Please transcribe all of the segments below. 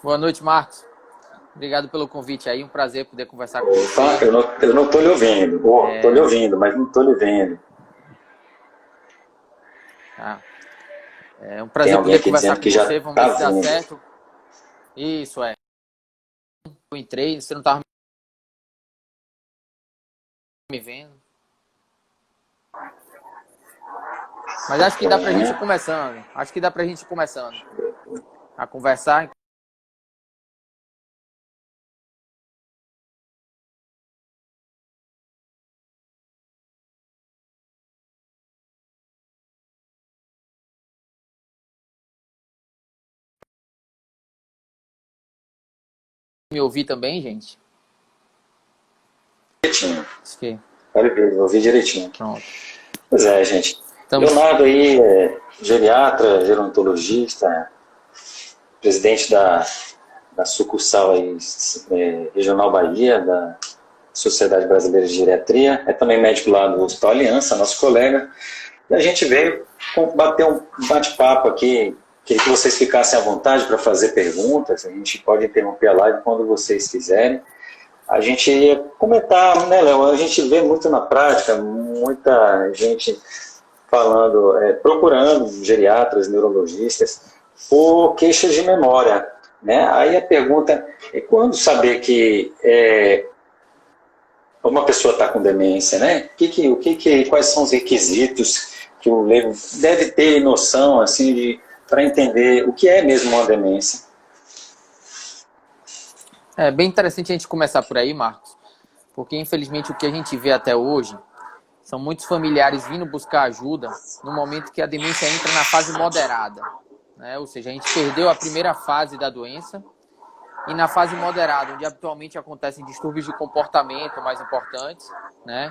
Boa noite, Marcos. Obrigado pelo convite aí, um prazer poder conversar com você. Opa, eu não estou lhe ouvindo. Estou lhe ouvindo, mas não estou lhe vendo. Tá? É um Tem prazer alguém poder aqui conversar dizendo com que já você, vamos ver está se dá vindo. certo. Isso, eu entrei, você não estava me vendo. Mas acho que dá pra gente ir começando. Acho que dá pra gente ir começando a conversar. Me ouvir também, gente? Direitinho. Acho que Olha, eu ouvi direitinho. pronto. Pois é, gente. Estamos... Leonardo aí é geriatra, gerontologista, presidente da sucursal aí, Regional Bahia, da Sociedade Brasileira de Geriatria. É também médico lá do Hospital Aliança, nosso colega. E a gente veio bater um bate-papo aqui. Queria que vocês ficassem à vontade para fazer perguntas. A gente pode interromper a live quando vocês quiserem. A gente ia comentar, né, Léo? A gente vê muito na prática, muita gente falando, procurando geriatras, neurologistas, por queixas de memória. Né? Aí a pergunta é quando saber que uma pessoa está com demência, né? Quais são os requisitos que o leigo deve ter noção assim, para entender o que é mesmo uma demência? É bem interessante a gente começar por aí, Marcos, porque infelizmente o que a gente vê até hoje são muitos familiares vindo buscar ajuda no momento que a demência entra na fase moderada, né? Ou seja, a gente perdeu a primeira fase da doença e na fase moderada, onde habitualmente acontecem distúrbios de comportamento mais importantes, né?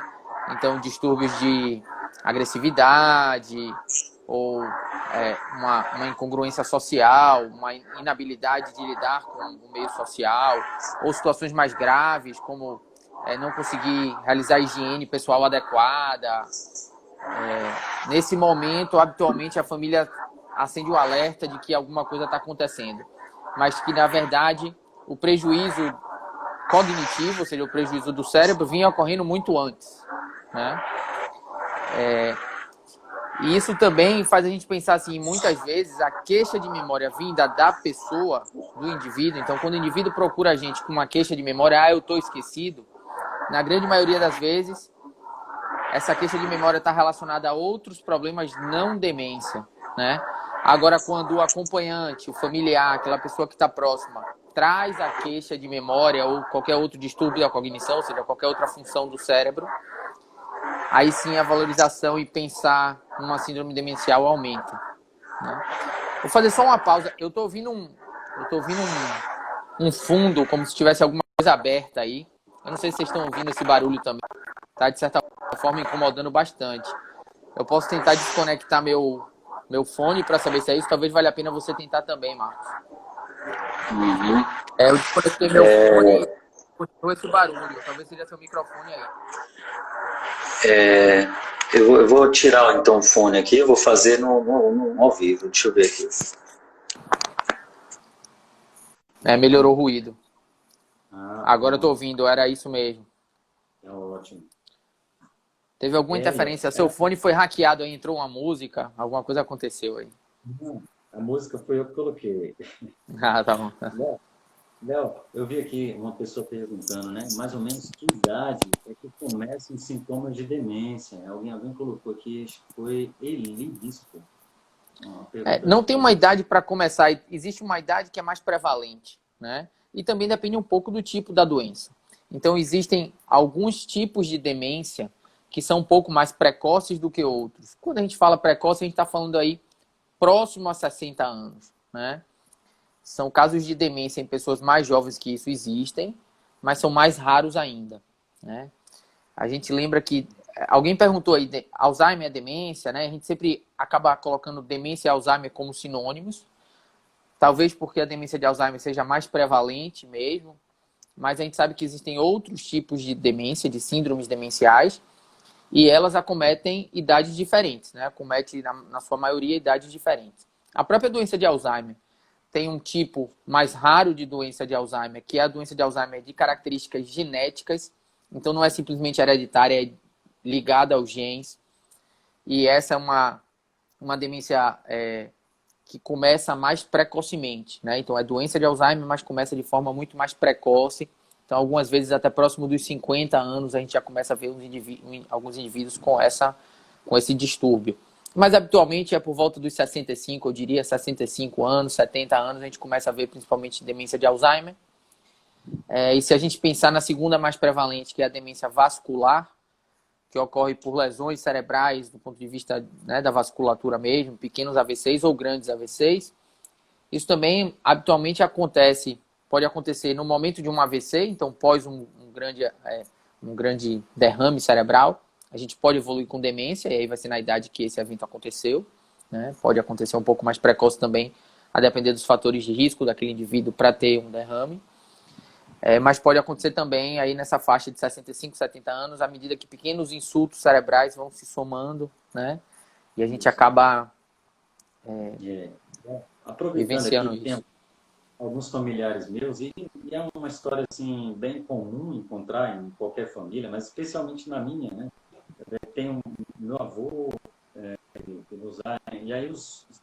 Então, distúrbios de agressividade ou uma incongruência social, uma inabilidade de lidar com o meio social, ou situações mais graves, como não conseguir realizar a higiene pessoal adequada. Nesse momento, habitualmente, a família acende o alerta de que alguma coisa está acontecendo, mas que, na verdade, o prejuízo cognitivo, ou seja, o prejuízo do cérebro, vinha ocorrendo muito antes, né? E isso também faz a gente pensar assim, muitas vezes a queixa de memória vinda da pessoa, do indivíduo. Então, quando o indivíduo procura a gente com uma queixa de memória, eu estou esquecido, na grande maioria das vezes, essa queixa de memória está relacionada a outros problemas não demência, né? Agora, quando o acompanhante, o familiar, aquela pessoa que está próxima, traz a queixa de memória ou qualquer outro distúrbio da cognição, ou seja, qualquer outra função do cérebro, aí sim a valorização e pensar numa síndrome demencial aumenta, né? Vou fazer só uma pausa. Eu estou ouvindo um fundo, como se tivesse alguma coisa aberta aí. Eu não sei se vocês estão ouvindo esse barulho também. Tá, de certa forma, incomodando bastante. Eu posso tentar desconectar meu fone para saber se é isso. Talvez valha a pena você tentar também, Marcos. Uhum. Eu desconectei meu fone e continuou esse barulho. Talvez seja seu microfone aí. Eu vou tirar então o fone aqui, eu vou fazer no ao vivo. Deixa eu ver aqui. Melhorou o ruído. Agora eu tô Pronto. ouvindo, era isso mesmo. É ótimo. Teve alguma interferência? Seu fone foi hackeado aí, entrou uma música, alguma coisa aconteceu aí. A música foi eu que coloquei. Ah, tá bom. Léo, eu vi aqui uma pessoa perguntando, né? Mais ou menos que idade é que começam os sintomas de demência? Alguém colocou aqui, acho que foi Eli Bispo. Não tem uma idade para começar. Existe uma idade que é mais prevalente, né? E também depende um pouco do tipo da doença. Então, existem alguns tipos de demência que são um pouco mais precoces do que outros. Quando a gente fala precoce, a gente está falando aí próximo a 60 anos, né? São casos de demência em pessoas mais jovens que isso existem, mas são mais raros ainda, né? A gente lembra que alguém perguntou aí, Alzheimer é demência, né? A gente sempre acaba colocando demência e Alzheimer como sinônimos. Talvez porque a demência de Alzheimer seja mais prevalente mesmo, mas a gente sabe que existem outros tipos de demência, de síndromes demenciais, e elas acometem idades diferentes, né? Acomete, na sua maioria, idades diferentes. A própria doença de Alzheimer tem um tipo mais raro de doença de Alzheimer, que é a doença de Alzheimer de características genéticas. Então, não é simplesmente hereditária, é ligada aos genes. E essa é uma demência que começa mais precocemente, né? Então, é doença de Alzheimer, mas começa de forma muito mais precoce. Então, algumas vezes, até próximo dos 50 anos, a gente já começa a ver alguns indivíduos com esse distúrbio. Mas, habitualmente, é por volta dos 65, eu diria 65 anos, 70 anos, a gente começa a ver principalmente demência de Alzheimer. E se a gente pensar na segunda mais prevalente, que é a demência vascular, que ocorre por lesões cerebrais, do ponto de vista, né, da vasculatura mesmo, pequenos AVCs ou grandes AVCs. Isso também habitualmente pode acontecer no momento de um AVC, então pós um grande derrame cerebral. A gente pode evoluir com demência, e aí vai ser na idade que esse evento aconteceu, né? Pode acontecer um pouco mais precoce também, a depender dos fatores de risco daquele indivíduo para ter um derrame. Mas pode acontecer também aí nessa faixa de 65, 70 anos, à medida que pequenos insultos cerebrais vão se somando, né? E a gente acaba aproveitando vivenciando aqui, isso. tem alguns familiares meus, e é uma história assim, bem comum encontrar em qualquer família, mas especialmente na minha, né? Tem meu avô, e aí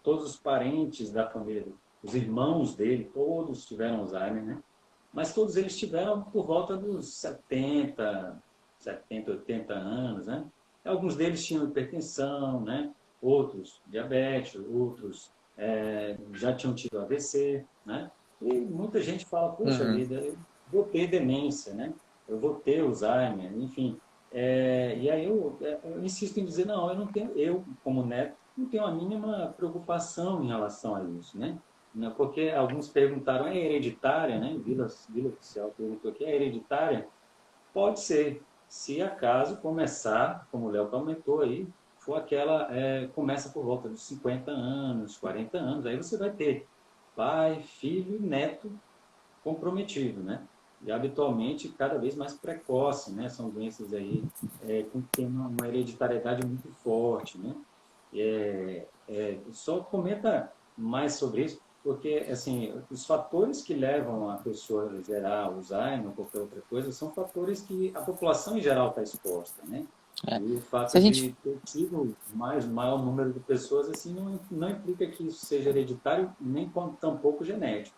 todos os parentes da família, os irmãos dele, todos tiveram Alzheimer, né? Mas todos eles tiveram por volta dos 70, 80 anos, né? Alguns deles tinham hipertensão, né? Outros diabetes, outros já tinham tido AVC, né? E muita gente fala, puxa vida, eu vou ter demência, né? Eu vou ter Alzheimer, enfim. E aí eu insisto em dizer, não, eu como neto, não tenho a mínima preocupação em relação a isso, né? Porque alguns perguntaram, é hereditária, né? Vila Oficial perguntou aqui, é hereditária? Pode ser, se acaso começar, como o Léo comentou aí, for aquela, começa por volta dos 50 anos, 40 anos, aí você vai ter pai, filho e neto comprometido, né? E habitualmente cada vez mais precoce, né? São doenças aí que tem uma hereditariedade muito forte, né? Só comenta mais sobre isso, porque assim, os fatores que levam a pessoa a gerar Alzheimer ou qualquer outra coisa são fatores que a população em geral está exposta, né? E o fato de ter tido maior número de pessoas assim não implica que isso seja hereditário nem tampouco genético.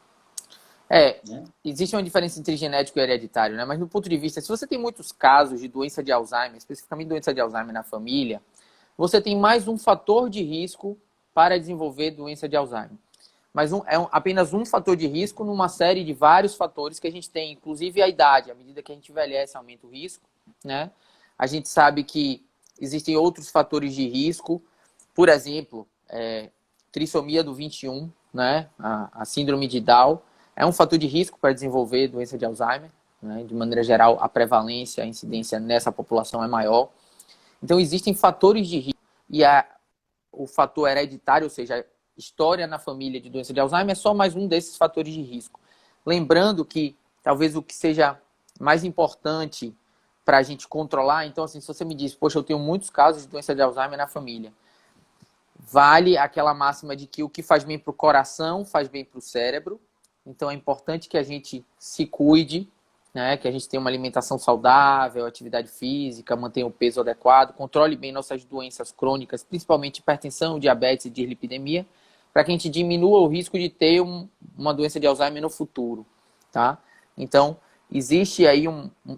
Né? Existe uma diferença entre genético e hereditário, né? Mas no ponto de vista, se você tem muitos casos de doença de Alzheimer, especificamente doença de Alzheimer na família, você tem mais um fator de risco para desenvolver doença de Alzheimer. Mas apenas um fator de risco numa série de vários fatores que a gente tem, inclusive a idade. À medida que a gente envelhece, aumenta o risco, né? A gente sabe que existem outros fatores de risco, por exemplo, trissomia do 21, né? A síndrome de Down, é um fator de risco para desenvolver doença de Alzheimer, né? De maneira geral, a prevalência, a incidência nessa população é maior. Então, existem fatores de risco. E o fator hereditário, ou seja, história na família de doença de Alzheimer, é só mais um desses fatores de risco. Lembrando que talvez o que seja mais importante para a gente controlar, então, assim, se você me diz, poxa, eu tenho muitos casos de doença de Alzheimer na família, vale aquela máxima de que o que faz bem para o coração faz bem para o cérebro. Então, é importante que a gente se cuide, né? Que a gente tenha uma alimentação saudável, atividade física, mantenha o peso adequado, controle bem nossas doenças crônicas, principalmente hipertensão, diabetes e dislipidemia, para que a gente diminua o risco de ter uma doença de Alzheimer no futuro, tá? Então, existe aí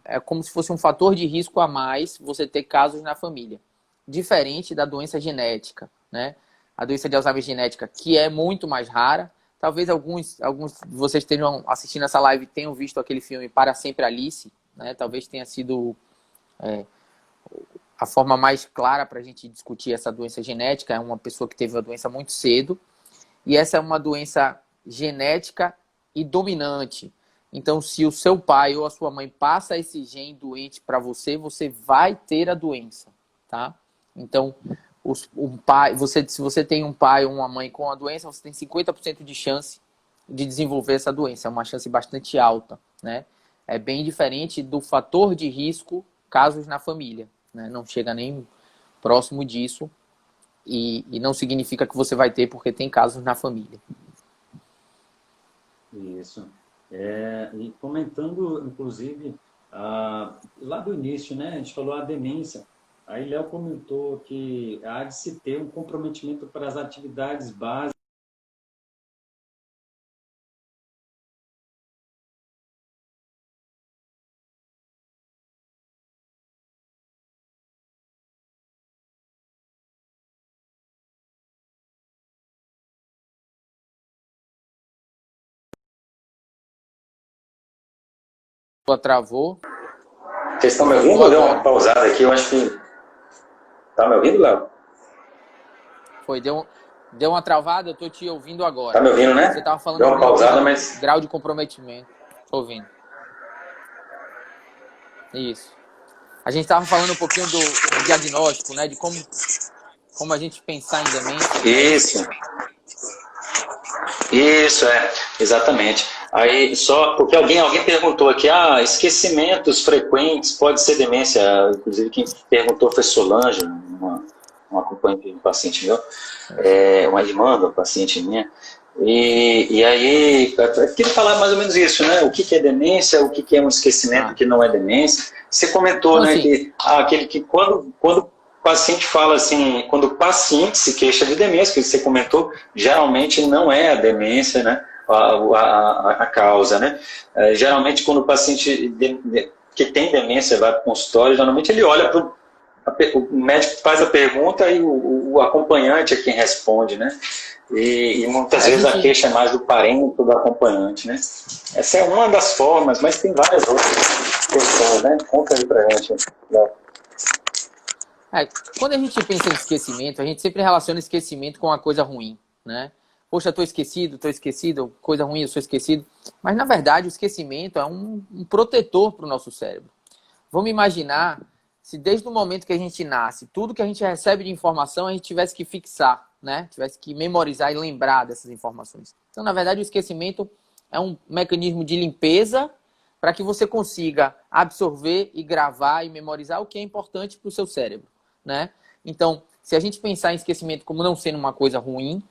é como se fosse um fator de risco a mais você ter casos na família. Diferente da doença genética, né? A doença de Alzheimer genética, que é muito mais rara. Talvez alguns de vocês estejam assistindo essa live tenham visto aquele filme Para Sempre Alice, né? Talvez tenha sido a forma mais clara para a gente discutir essa doença genética. É uma pessoa que teve uma doença muito cedo. E essa é uma doença genética e dominante. Então, se o seu pai ou a sua mãe passa esse gene doente para você, você vai ter a doença, tá? Então, se você tem um pai ou uma mãe com a doença, você tem 50% de chance de desenvolver essa doença. É uma chance bastante alta, né? É bem diferente do fator de risco, casos na família, né? Não chega nem próximo disso e não significa que você vai ter porque tem casos na família. Isso. E comentando, inclusive, lá do início, né, a gente falou a demência. Aí Léo comentou que há de se ter um comprometimento para as atividades básicas Travou. Vocês estão me ouvindo ou deu uma pausada aqui? Eu acho que... Tá me ouvindo, Léo? Foi, deu uma travada, eu tô te ouvindo agora. Tá me ouvindo, né? Você tava falando Deu uma pausada, mas... grau de comprometimento. Tô ouvindo. Isso. A gente tava falando um pouquinho do diagnóstico, né? De como a gente pensar em demência. Isso. Isso, exatamente. Aí, só porque alguém perguntou aqui, esquecimentos frequentes pode ser demência. Inclusive, quem perguntou foi Solange, uma acompanhante de um paciente meu, uma irmã do paciente minha. E aí, eu queria falar mais ou menos isso, né? O que é demência, o que é um esquecimento, o que não é demência. Você comentou, então, né, assim, aquele que quando o paciente fala assim, quando o paciente se queixa de demência, que você comentou, geralmente não é a demência, né, a causa, né? Geralmente quando o paciente que tem demência vai para o consultório, geralmente ele olha para o médico faz a pergunta e o acompanhante é quem responde, né? E muitas vezes a queixa é mais do parente do acompanhante, né? Essa é uma das formas, mas tem várias outras questões, né? Conta aí pra gente, Léo. Quando a gente pensa em esquecimento, a gente sempre relaciona esquecimento com uma coisa ruim, né? Poxa, tô esquecido, coisa ruim, eu sou esquecido. Mas, na verdade, o esquecimento é um protetor para o nosso cérebro. Vamos imaginar se desde o momento que a gente nasce, tudo que a gente recebe de informação, a gente tivesse que fixar, né? Tivesse que memorizar e lembrar dessas informações. Então, na verdade, o esquecimento é um mecanismo de limpeza para que você consiga absorver e gravar e memorizar o que é importante para o seu cérebro, né? Então, se a gente pensar em esquecimento como não sendo uma coisa ruim,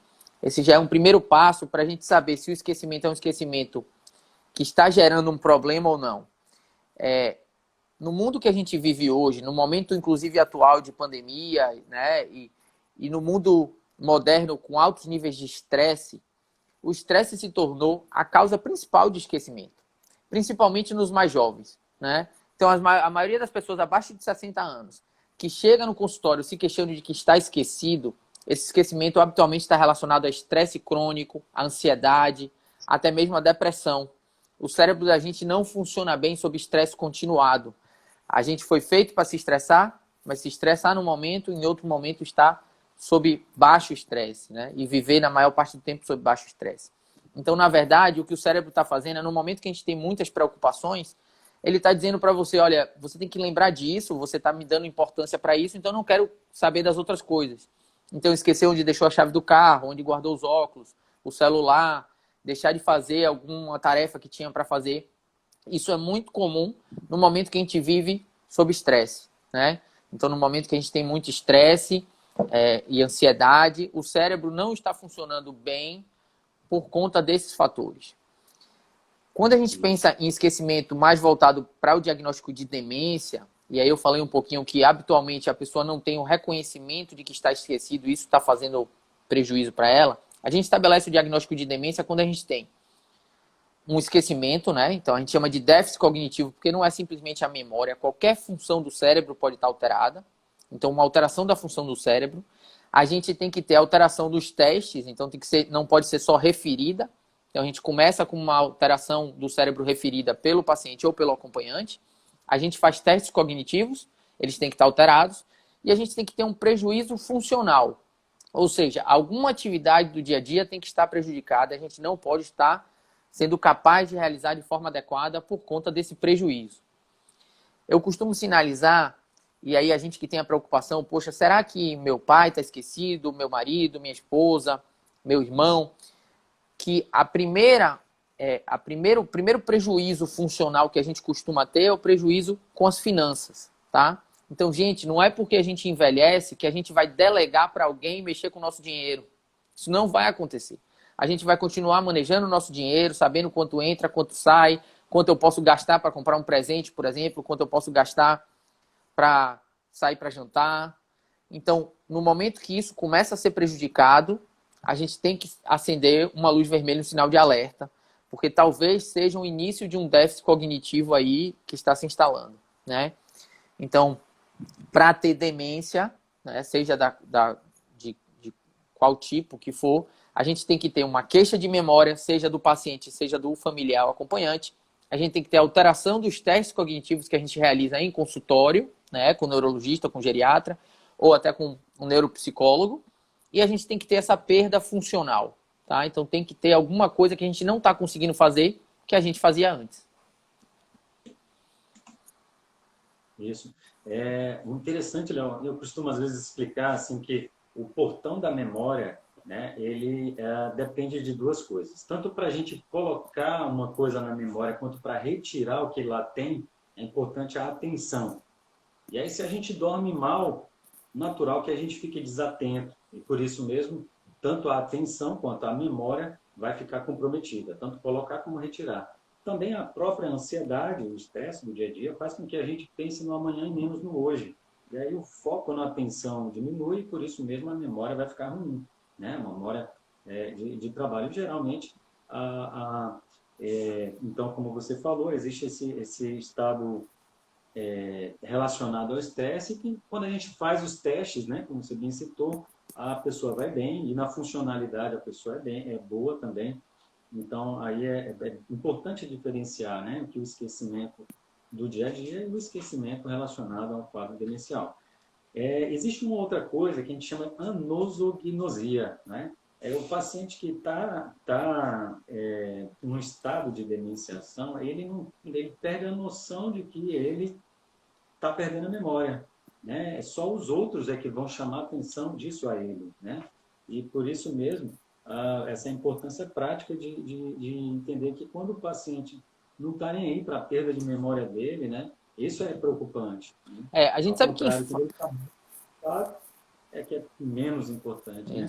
esse já é um primeiro passo para a gente saber se o esquecimento é um esquecimento que está gerando um problema ou não. No mundo que a gente vive hoje, no momento inclusive atual de pandemia, né, e no mundo moderno com altos níveis de estresse, o estresse se tornou a causa principal de esquecimento, principalmente nos mais jovens, né? Então, a maioria das pessoas abaixo de 60 anos que chega no consultório se queixando de que está esquecido, esse esquecimento habitualmente está relacionado a estresse crônico, a ansiedade, até mesmo a depressão. O cérebro da gente não funciona bem sob estresse continuado. A gente foi feito para se estressar, mas se estressar num momento, em outro momento está sob baixo estresse, né? E viver na maior parte do tempo sob baixo estresse. Então, na verdade, o que o cérebro está fazendo é, no momento que a gente tem muitas preocupações, ele está dizendo para você, olha, você tem que lembrar disso, você está me dando importância para isso, então eu não quero saber das outras coisas. Então, esquecer onde deixou a chave do carro, onde guardou os óculos, o celular, deixar de fazer alguma tarefa que tinha para fazer. Isso é muito comum no momento que a gente vive sob estresse, né? Então, no momento que a gente tem muito estresse e ansiedade, o cérebro não está funcionando bem por conta desses fatores. Quando a gente pensa em esquecimento mais voltado para o diagnóstico de demência, e aí eu falei um pouquinho que habitualmente a pessoa não tem o reconhecimento de que está esquecido, isso está fazendo prejuízo para ela, a gente estabelece o diagnóstico de demência quando a gente tem um esquecimento, né? Então a gente chama de déficit cognitivo, porque não é simplesmente a memória, qualquer função do cérebro pode estar alterada. Então, uma alteração da função do cérebro. A gente tem que ter alteração dos testes, então tem que ser, não pode ser só referida. Então a gente começa com uma alteração do cérebro referida pelo paciente ou pelo acompanhante. A gente faz testes cognitivos, eles têm que estar alterados, e a gente tem que ter um prejuízo funcional. Ou seja, alguma atividade do dia a dia tem que estar prejudicada, a gente não pode estar sendo capaz de realizar de forma adequada por conta desse prejuízo. Eu costumo sinalizar, e aí a gente que tem a preocupação, poxa, será que meu pai está esquecido, meu marido, minha esposa, meu irmão, que o primeiro prejuízo funcional que a gente costuma ter é o prejuízo com as finanças, tá? Então, gente, não é porque a gente envelhece que a gente vai delegar para alguém mexer com o nosso dinheiro. Isso não vai acontecer. a gente vai continuar manejando o nosso dinheiro, sabendo quanto entra, quanto sai, quanto eu posso gastar para comprar um presente, por exemplo, quanto eu posso gastar para sair para jantar. Então, no momento que isso começa a ser prejudicado, a gente tem que acender uma luz vermelha, um sinal de alerta, porque talvez seja o início de um déficit cognitivo aí que está se instalando, né? Então, para ter demência, né, seja de qual tipo que for, a gente tem que ter uma queixa de memória, seja do paciente, seja do familiar ou acompanhante. A gente tem que ter alteração dos testes cognitivos que a gente realiza em consultório, né, com o neurologista, com o geriatra, ou até com um neuropsicólogo. E a gente tem que ter essa perda funcional, tá? Então tem que ter alguma coisa que a gente não está conseguindo fazer que a gente fazia antes. Isso. O interessante, Léo, eu costumo às vezes explicar assim que o portão da memória, né, ele depende de duas coisas. Tanto para a gente colocar uma coisa na memória, quanto para retirar o que lá tem, é importante a atenção. E aí, se a gente dorme mal, natural que a gente fique desatento. E por isso mesmo, tanto a atenção quanto a memória vai ficar comprometida, tanto colocar como retirar. Também a própria ansiedade, o estresse do dia a dia, faz com que a gente pense no amanhã e menos no hoje. E aí o foco na atenção diminui e por isso mesmo a memória vai ficar ruim, né? A memória de trabalho, geralmente, então, como você falou, existe esse estado relacionado ao estresse, que quando a gente faz os testes, né, como você bem citou, a pessoa vai bem, e na funcionalidade a pessoa é boa também. Então, aí é importante diferenciar, né, que o esquecimento do dia a dia e o esquecimento relacionado ao quadro demencial. Existe uma outra coisa que a gente chama anosognosia, né? É o paciente que está num estado de demenciação, ele perde a noção de que ele está perdendo a memória, né? Só os outros que vão chamar a atenção disso a ele, né? E por isso mesmo, essa importância prática de entender que quando o paciente não está nem aí para a perda de memória dele, né? Isso é preocupante. Né? A gente Ao sabe que contrário, que é menos importante, né?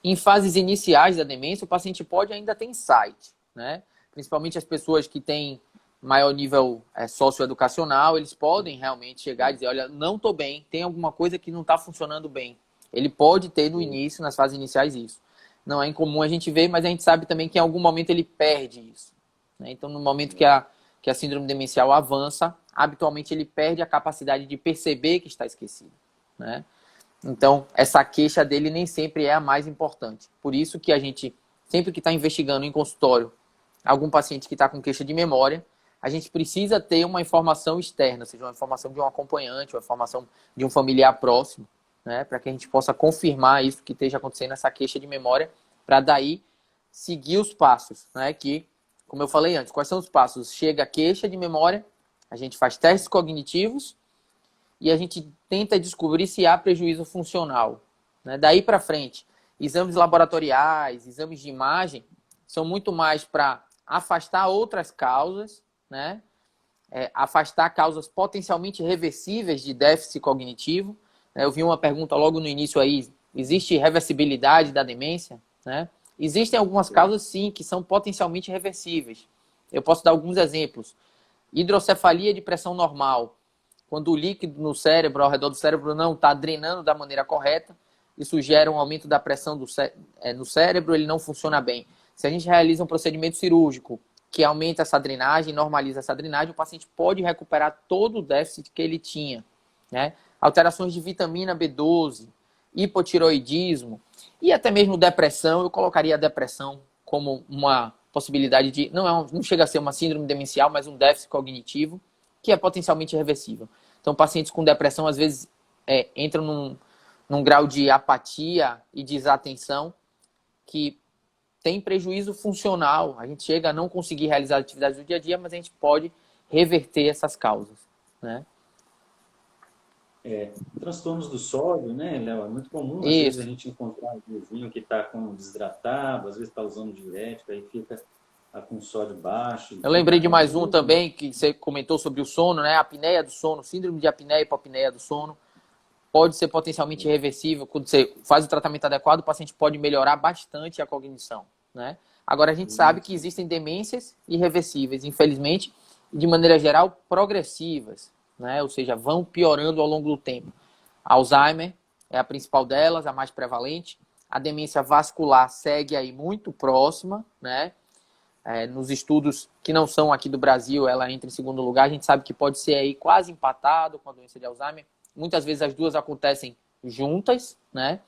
em fases iniciais da demência, o paciente pode ainda ter insight, né? Principalmente as pessoas que têm maior nível socioeducacional, eles podem realmente chegar e dizer, olha, não estou bem, tem alguma coisa que não está funcionando bem. Ele pode ter no início, nas fases iniciais, isso. Não é incomum a gente ver, mas a gente sabe também que em algum momento ele perde isso, né? Então, no momento que a síndrome demencial avança, habitualmente ele perde a capacidade de perceber que está esquecido, né? Então, essa queixa dele nem sempre é a mais importante. Por isso que a gente, sempre que está investigando em consultório algum paciente que está com queixa de memória, a gente precisa ter uma informação externa, seja uma informação de um acompanhante, uma informação de um familiar próximo, né, para que a gente possa confirmar isso que esteja acontecendo, essa queixa de memória, para daí seguir os passos, né, que, como eu falei antes, quais são os passos? Chega a queixa de memória, a gente faz testes cognitivos e a gente tenta descobrir se há prejuízo funcional, né? Daí para frente, exames laboratoriais, exames de imagem, são muito mais para afastar outras causas, né? Afastar causas potencialmente reversíveis de déficit cognitivo. Eu vi uma pergunta logo no início aí, existe reversibilidade da demência, né? Existem algumas causas, sim, que são potencialmente reversíveis. Eu posso dar alguns exemplos. Hidrocefalia de pressão normal. Quando o líquido no cérebro, ao redor do cérebro, não está drenando da maneira correta, isso gera um aumento da pressão no cérebro, ele não funciona bem. Se a gente realiza um procedimento cirúrgico que aumenta essa drenagem, normaliza essa drenagem, o paciente pode recuperar todo o déficit que ele tinha, né? Alterações de vitamina B12, hipotiroidismo e até mesmo depressão. Eu colocaria a depressão como uma possibilidade de... Não chega a ser uma síndrome demencial, mas um déficit cognitivo que é potencialmente reversível. Então, pacientes com depressão, às vezes, entram num grau de apatia e desatenção que tem prejuízo funcional. A gente chega a não conseguir realizar atividades do dia a dia, mas a gente pode reverter essas causas, né? Transtornos do sódio, né, Léo? É muito comum, às Isso. vezes, a gente encontrar um vizinho que está com desidratado, às vezes está usando diurético, aí fica com sódio baixo. Eu lembrei de mais um também, que você comentou sobre o sono, né? A apneia do sono, síndrome de apneia e hipopneia do sono. Pode ser potencialmente reversível. Quando você faz o tratamento adequado, o paciente pode melhorar bastante a cognição, né? Agora, a gente sabe que existem demências irreversíveis, infelizmente, e de maneira geral, progressivas, né? Ou seja, vão piorando ao longo do tempo. Alzheimer é a principal delas, a mais prevalente. A demência vascular segue aí muito próxima, né? Nos estudos que não são aqui do Brasil, ela entra em segundo lugar. A gente sabe que pode ser aí quase empatado com a doença de Alzheimer. Muitas vezes as duas acontecem juntas, né?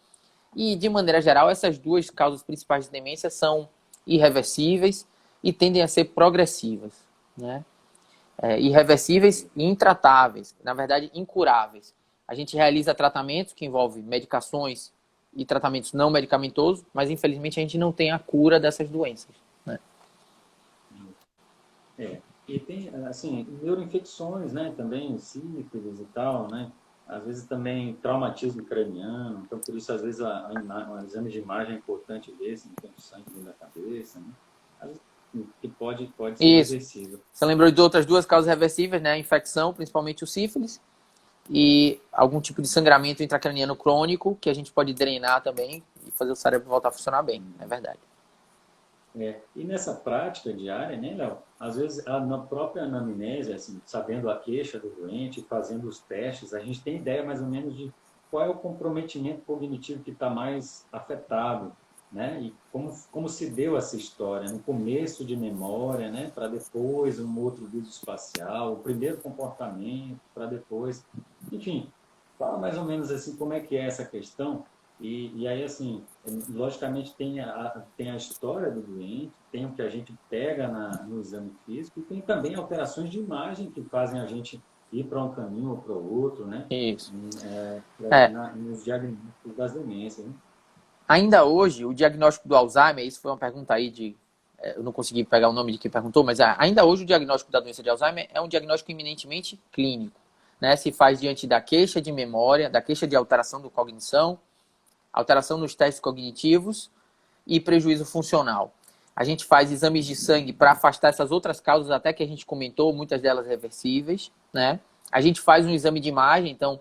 E, de maneira geral, essas duas causas principais de demência são irreversíveis e tendem a ser progressivas, né? Irreversíveis e intratáveis, na verdade, incuráveis. A gente realiza tratamentos que envolvem medicações e tratamentos não medicamentosos, mas, infelizmente, a gente não tem a cura dessas doenças, né? E tem, assim, neuroinfecções, né? Também, sífilis e tal, né? Às vezes também traumatismo craniano, então por isso às vezes o exame de imagem é importante ver se não tem sangue dentro da cabeça, né? Às vezes, que pode ser Isso. reversível. Você lembrou de outras duas causas reversíveis, né? A infecção, principalmente o sífilis, e algum tipo de sangramento intracraniano crônico, que a gente pode drenar também e fazer o cérebro voltar a funcionar bem, é verdade. E nessa prática diária, né, Léo? Às vezes, na própria anamnese, assim, sabendo a queixa do doente, fazendo os testes, a gente tem ideia mais ou menos de qual é o comprometimento cognitivo que está mais afetado, né? E como se deu essa história, no começo de memória, né? Para depois um outro vídeo espacial, o primeiro comportamento, para depois... Enfim, fala mais ou menos assim como é que é essa questão. E aí, assim, logicamente tem a história do doente, tem o que a gente pega no exame físico, e tem também alterações de imagem que fazem a gente ir para um caminho ou para o outro, né? Isso. Nos diagnósticos das demências, né? Ainda hoje, o diagnóstico do Alzheimer, isso foi uma pergunta aí eu não consegui pegar o nome de quem perguntou, mas ainda hoje o diagnóstico da doença de Alzheimer é um diagnóstico eminentemente clínico, né? Se faz diante da queixa de memória, da queixa de alteração da cognição, alteração nos testes cognitivos e prejuízo funcional. A gente faz exames de sangue para afastar essas outras causas, até que a gente comentou, muitas delas reversíveis, né? A gente faz um exame de imagem, então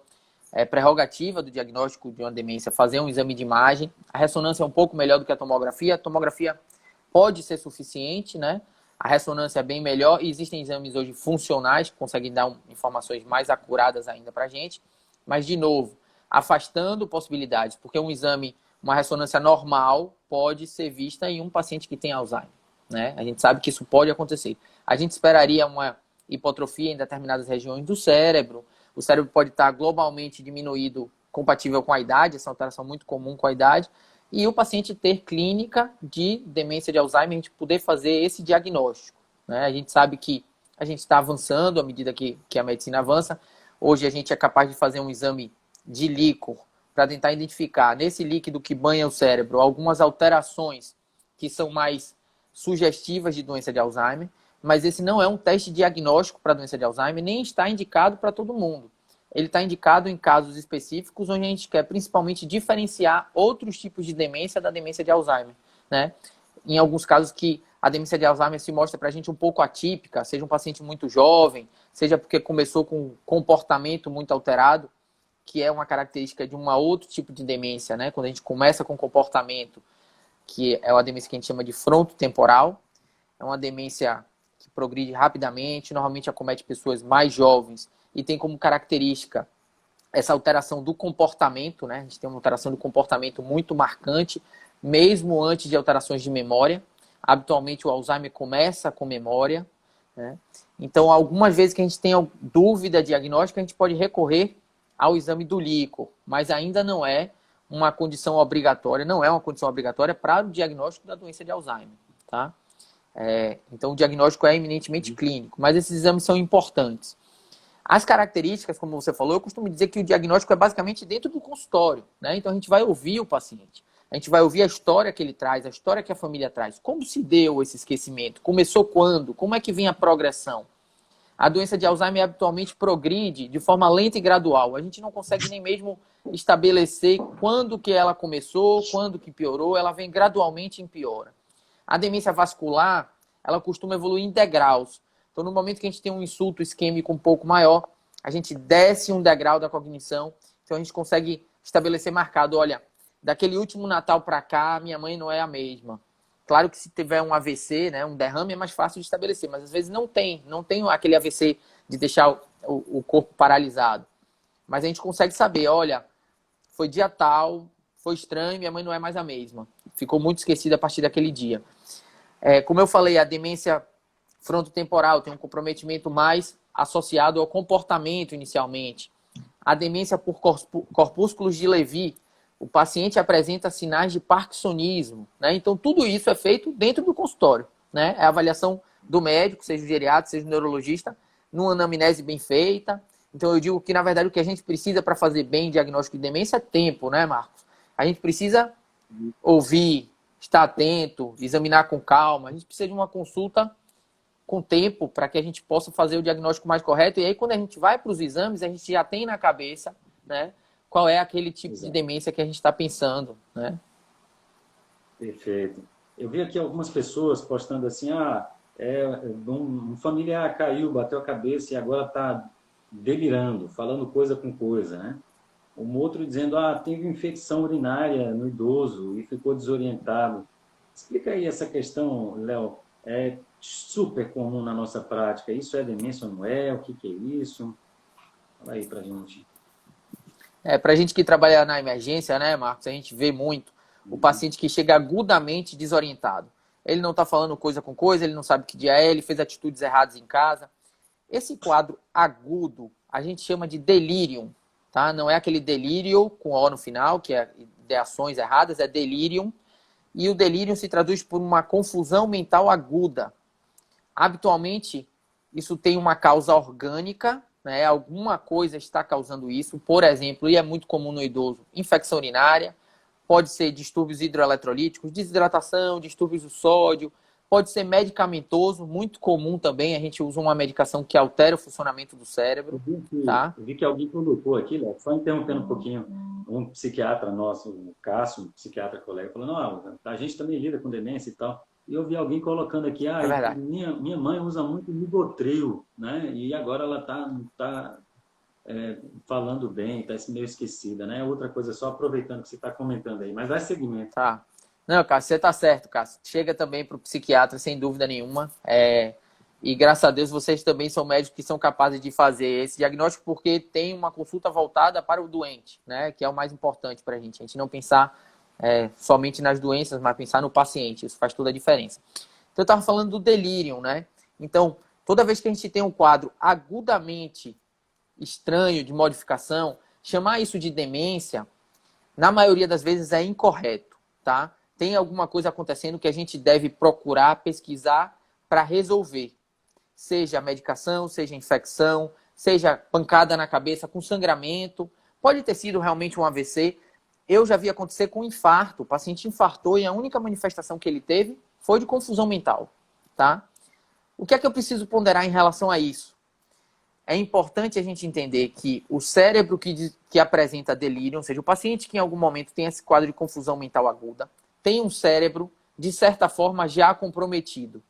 é prerrogativa do diagnóstico de uma demência fazer um exame de imagem. A ressonância é um pouco melhor do que a tomografia. A tomografia pode ser suficiente, né? A ressonância é bem melhor e existem exames hoje funcionais que conseguem dar informações mais acuradas ainda para a gente. Mas, de novo, afastando possibilidades, porque uma ressonância normal pode ser vista em um paciente que tem Alzheimer, né? A gente sabe que isso pode acontecer. A gente esperaria uma hipotrofia em determinadas regiões do cérebro. O cérebro pode estar globalmente diminuído, compatível com a idade, essa alteração muito comum com a idade, e o paciente ter clínica de demência de Alzheimer, a gente poder fazer esse diagnóstico, né? A gente sabe que a gente está avançando à medida que a medicina avança. Hoje a gente é capaz de fazer um exame de líquor para tentar identificar nesse líquido que banha o cérebro algumas alterações que são mais sugestivas de doença de Alzheimer, mas esse não é um teste diagnóstico para doença de Alzheimer, nem está indicado para todo mundo. Ele está indicado em casos específicos onde a gente quer principalmente diferenciar outros tipos de demência da demência de Alzheimer, né? Em alguns casos que a demência de Alzheimer se mostra para a gente um pouco atípica, seja um paciente muito jovem, seja porque começou com um comportamento muito alterado, que é uma característica de um outro tipo de demência, né? Quando a gente começa com comportamento, que é uma demência que a gente chama de frontotemporal, é uma demência que progride rapidamente, normalmente acomete pessoas mais jovens e tem como característica essa alteração do comportamento, né? A gente tem uma alteração do comportamento muito marcante, mesmo antes de alterações de memória. Habitualmente o Alzheimer começa com memória, né? Então, algumas vezes que a gente tem dúvida diagnóstica, a gente pode recorrer ao exame do líquor, mas ainda não é uma condição obrigatória, para o diagnóstico da doença de Alzheimer, tá? Então, o diagnóstico é eminentemente clínico, mas esses exames são importantes. As características, como você falou, eu costumo dizer que o diagnóstico é basicamente dentro do consultório, né? Então, a gente vai ouvir o paciente, a gente vai ouvir a história que ele traz, a história que a família traz. Como se deu esse esquecimento? Começou quando? Como é que vem a progressão? A doença de Alzheimer habitualmente progride de forma lenta e gradual. A gente não consegue nem mesmo estabelecer quando que ela começou, quando que piorou, ela vem gradualmente em piora. A demência vascular, ela costuma evoluir em degraus. Então, no momento que a gente tem um insulto isquêmico um pouco maior, a gente desce um degrau da cognição, então a gente consegue estabelecer marcado, olha, daquele último Natal para cá, minha mãe não é a mesma. Claro que se tiver um AVC, né, um derrame, é mais fácil de estabelecer, mas às vezes não tem aquele AVC de deixar o corpo paralisado. Mas a gente consegue saber, olha, foi dia tal, foi estranho, minha mãe não é mais a mesma. Ficou muito esquecida a partir daquele dia. Como eu falei, a demência frontotemporal tem um comprometimento mais associado ao comportamento inicialmente. A demência por corpúsculos de Levy, o paciente apresenta sinais de parkinsonismo, né? Então, tudo isso é feito dentro do consultório, né? É a avaliação do médico, seja o geriatra, seja o neurologista, numa anamnese bem feita. Então, eu digo que, na verdade, o que a gente precisa para fazer bem diagnóstico de demência é tempo, né, Marcos? A gente precisa ouvir, estar atento, examinar com calma. A gente precisa de uma consulta com tempo para que a gente possa fazer o diagnóstico mais correto. E aí, quando a gente vai para os exames, a gente já tem na cabeça, né, qual é aquele tipo de demência que a gente está pensando, né? Perfeito. Eu vi aqui algumas pessoas postando assim, um familiar caiu, bateu a cabeça e agora está delirando, falando coisa com coisa, né? Um outro dizendo, teve infecção urinária no idoso e ficou desorientado. Explica aí essa questão, Léo. É super comum na nossa prática. Isso é demência ou não é? O que é isso? Fala aí pra gente. Para a gente que trabalha na emergência, né, Marcos, a gente vê muito o paciente que chega agudamente desorientado. Ele não está falando coisa com coisa, ele não sabe que dia é, ele fez atitudes erradas em casa. Esse quadro agudo, a gente chama de delirium, tá? Não é aquele delírio com O no final, que é ideações erradas, é delirium. E o delírio se traduz por uma confusão mental aguda. Habitualmente, isso tem uma causa orgânica, né? Alguma coisa está causando isso. Por exemplo, e é muito comum no idoso, infecção urinária, pode ser distúrbios hidroeletrolíticos, desidratação, distúrbios do sódio, pode ser medicamentoso, muito comum também, a gente usa uma medicação que altera o funcionamento do cérebro. Eu vi que alguém colocou aqui, Léo, só interrompendo um pouquinho, um psiquiatra nosso, o Cássio, um psiquiatra colega, falou, não, a gente também lida com demência e tal. E eu vi alguém colocando aqui, minha mãe usa muito Rivotril, né? E agora ela tá falando bem, tá meio esquecida, né? Outra coisa, só aproveitando que você está comentando aí, mas dá seguimento. Tá. Não, Cássio, você tá certo, Cássio. Chega também para o psiquiatra, sem dúvida nenhuma. E graças a Deus vocês também são médicos que são capazes de fazer esse diagnóstico, porque tem uma consulta voltada para o doente, né? Que é o mais importante para a gente. A gente não pensar somente nas doenças, mas pensar no paciente. Isso faz toda a diferença. Então, eu estava falando do delírio, né? Então, toda vez que a gente tem um quadro agudamente estranho de modificação, chamar isso de demência, na maioria das vezes é incorreto, tá? Tem alguma coisa acontecendo que a gente deve procurar, pesquisar para resolver. Seja a medicação, seja a infecção, seja pancada na cabeça com sangramento. Pode ter sido realmente um AVC. Eu já vi acontecer com infarto. O paciente infartou e a única manifestação que ele teve foi de confusão mental, tá? O que é que eu preciso ponderar em relação a isso? É importante a gente entender que o cérebro que apresenta delírio, ou seja, o paciente que em algum momento tem esse quadro de confusão mental aguda, tem um cérebro, de certa forma, já comprometido.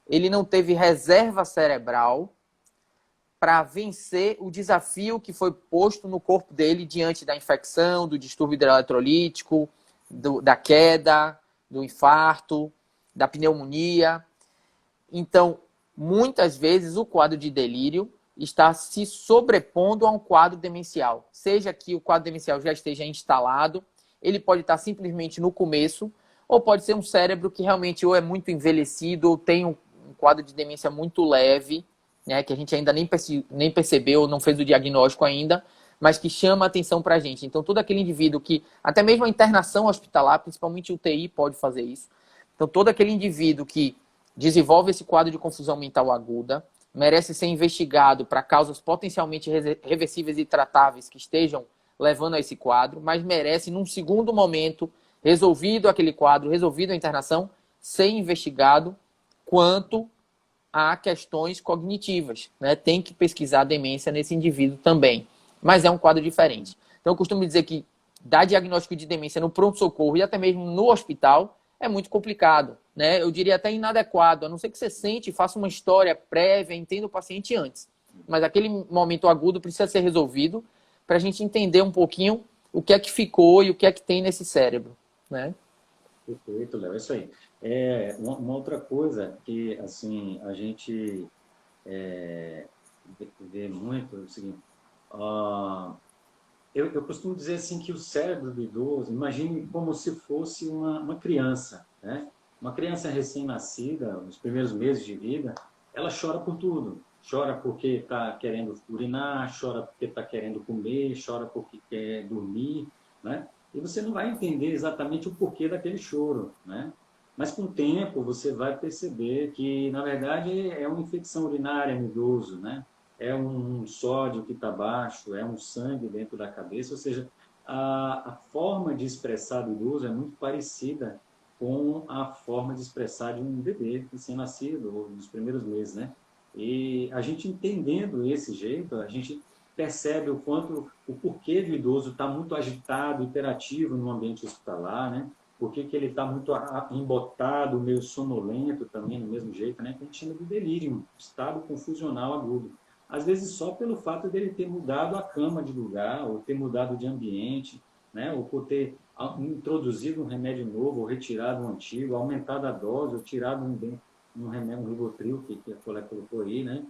Ele não teve reserva cerebral para vencer o desafio que foi posto no corpo dele diante da infecção, do distúrbio hidroeletrolítico, da queda, do infarto, da pneumonia. Então, muitas vezes o quadro de delírio está se sobrepondo a um quadro demencial. Seja que o quadro demencial já esteja instalado, ele pode estar simplesmente no começo, ou pode ser um cérebro que realmente ou é muito envelhecido, ou tem um quadro de demência muito leve, né, que a gente ainda nem percebeu, não fez o diagnóstico ainda, mas que chama a atenção para a gente. Então, todo aquele indivíduo que, até mesmo a internação hospitalar, principalmente o UTI, pode fazer isso. Então, todo aquele indivíduo que desenvolve esse quadro de confusão mental aguda, merece ser investigado para causas potencialmente reversíveis e tratáveis que estejam levando a esse quadro, mas merece, num segundo momento, resolvido aquele quadro, resolvido a internação, ser investigado quanto a questões cognitivas, né? Tem que pesquisar a demência nesse indivíduo também, mas é um quadro diferente. Então, eu costumo dizer que dar diagnóstico de demência no pronto-socorro e até mesmo no hospital é muito complicado, né? Eu diria até inadequado, a não ser que você sente, faça uma história prévia, entenda o paciente antes. Mas aquele momento agudo precisa ser resolvido para a gente entender um pouquinho o que é que ficou e o que é que tem nesse cérebro, né? Perfeito, Léo, é isso aí. Uma outra coisa que, assim, a gente vê muito é o seguinte, eu costumo dizer assim que o cérebro do idoso, imagine como se fosse uma criança, né? Uma criança recém-nascida, nos primeiros meses de vida, ela chora por tudo. Chora porque está querendo urinar, chora porque está querendo comer, chora porque quer dormir, né? E você não vai entender exatamente o porquê daquele choro, né? Mas com o tempo você vai perceber que, na verdade, é uma infecção urinária no idoso, né? É um sódio que está baixo, é um sangue dentro da cabeça, ou seja, a forma de expressar do idoso é muito parecida com a forma de expressar de um bebê recém-nascido, ou nos primeiros meses, né? E a gente entendendo esse jeito, a gente percebe o porquê do idoso estar muito agitado, hiperativo no ambiente hospitalar, né? Por que ele está muito embotado, meio sonolento também, do mesmo jeito, né? Que a gente chama de delírio, estado confusional agudo. Às vezes só pelo fato dele ter mudado a cama de lugar, ou ter mudado de ambiente, né? Ou por ter introduzido um remédio novo, ou retirado um antigo, aumentado a dose, ou tirado um remédio, um Rivotril, que a colega colocou aí, né?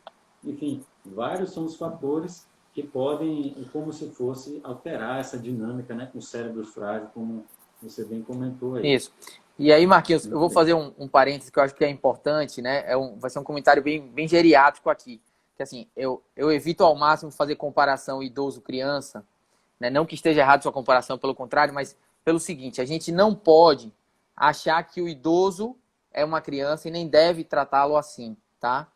Enfim, vários são os fatores que podem, como se fosse, alterar essa dinâmica, né? Com o cérebro frágil, como você bem comentou aí. Isso. E aí, Marquinhos, eu vou fazer um parênteses que eu acho que é importante, né? Vai ser um comentário bem geriátrico aqui. Que assim, eu evito ao máximo fazer comparação idoso-criança, né? Não que esteja errado sua comparação, pelo contrário, mas pelo seguinte, a gente não pode achar que o idoso é uma criança e nem deve tratá-lo assim, tá?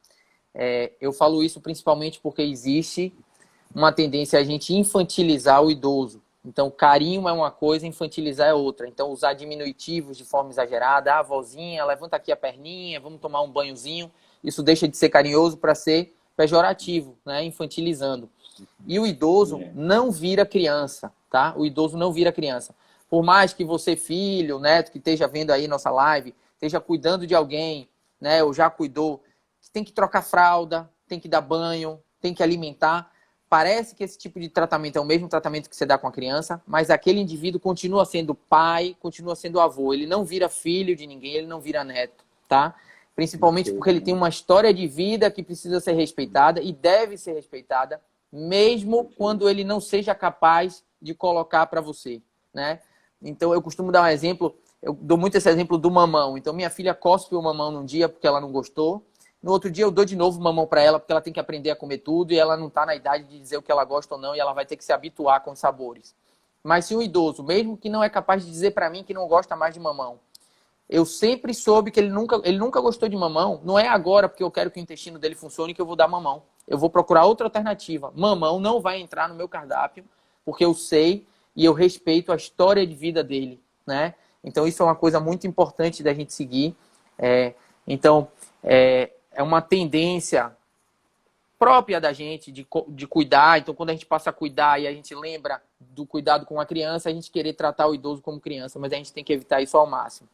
Eu falo isso principalmente porque existe uma tendência a gente infantilizar o idoso. Então, carinho é uma coisa, infantilizar é outra. Então, usar diminutivos de forma exagerada. Ah, vozinha, levanta aqui a perninha, vamos tomar um banhozinho. Isso deixa de ser carinhoso para ser pejorativo, né? Infantilizando. E o idoso não vira criança, tá? O idoso não vira criança. Por mais que você, filho, neto, que esteja vendo aí nossa live, esteja cuidando de alguém, né? Ou já cuidou, tem que trocar fralda, tem que dar banho, tem que alimentar. Parece que esse tipo de tratamento é o mesmo tratamento que você dá com a criança, mas aquele indivíduo continua sendo pai, continua sendo avô. Ele não vira filho de ninguém, ele não vira neto, tá? Principalmente porque ele tem uma história de vida que precisa ser respeitada e deve ser respeitada, mesmo quando ele não seja capaz de colocar para você, né? Então, eu costumo dar um exemplo, eu dou muito esse exemplo do mamão. Então, minha filha cospe o mamão num dia porque ela não gostou. No outro dia eu dou de novo mamão para ela, porque ela tem que aprender a comer tudo e ela não está na idade de dizer o que ela gosta ou não e ela vai ter que se habituar com os sabores. Mas se um idoso, mesmo que não é capaz de dizer para mim que não gosta mais de mamão, eu sempre soube que ele nunca gostou de mamão, não é agora porque eu quero que o intestino dele funcione que eu vou dar mamão. Eu vou procurar outra alternativa. Mamão não vai entrar no meu cardápio, porque eu sei e eu respeito a história de vida dele, né? Então isso é uma coisa muito importante da gente seguir. É uma tendência própria da gente de cuidar. Então, quando a gente passa a cuidar e a gente lembra do cuidado com a criança, a gente querer tratar o idoso como criança, mas a gente tem que evitar isso ao máximo.